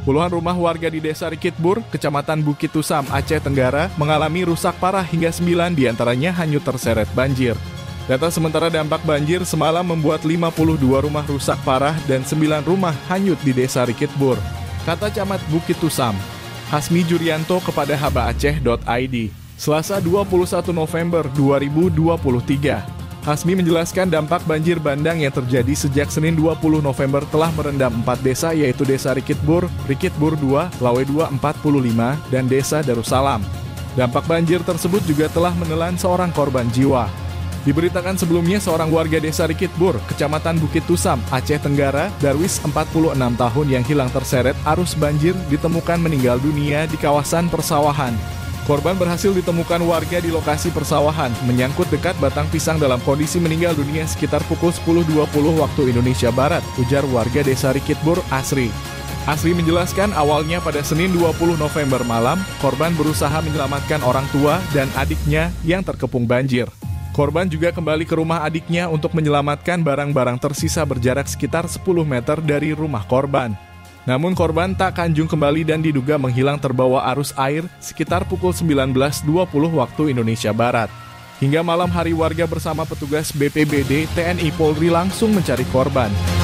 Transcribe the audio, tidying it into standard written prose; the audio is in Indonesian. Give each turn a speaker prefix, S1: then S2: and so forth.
S1: Puluhan rumah warga di Desa Rikitbur, Kecamatan Bukit Tusam, Aceh Tenggara, mengalami rusak parah hingga 9 diantaranya hanyut terseret banjir. Data sementara dampak banjir semalam membuat 52 rumah rusak parah dan 9 rumah hanyut di Desa Rikitbur. Kata Camat Bukit Tusam, Hasmi Jurianto kepada habaaceh.id, Selasa 21 November 2023. Hasmi menjelaskan dampak banjir bandang yang terjadi sejak Senin 20 November telah merendam 4 desa yaitu Desa Rikitbur, Rikitbur 2, Lawe 2 45, dan Desa Darussalam. Dampak banjir tersebut juga telah menelan seorang korban jiwa. Diberitakan sebelumnya seorang warga Desa Rikitbur, Kecamatan Bukit Tusam, Aceh Tenggara, Darwis 46 tahun yang hilang terseret arus banjir ditemukan meninggal dunia di kawasan persawahan. Korban berhasil ditemukan warga di lokasi persawahan, menyangkut dekat batang pisang dalam kondisi meninggal dunia sekitar pukul 10.20 waktu Indonesia Barat, ujar warga Desa Rikitbur, Asri. Asri menjelaskan awalnya pada Senin 20 November malam, korban berusaha menyelamatkan orang tua dan adiknya yang terkepung banjir. Korban juga kembali ke rumah adiknya untuk menyelamatkan barang-barang tersisa berjarak sekitar 10 meter dari rumah korban. Namun korban tak kunjung kembali dan diduga menghilang terbawa arus air sekitar pukul 19.20 waktu Indonesia Barat. Hingga malam hari warga bersama petugas BPBD, TNI Polri langsung mencari korban.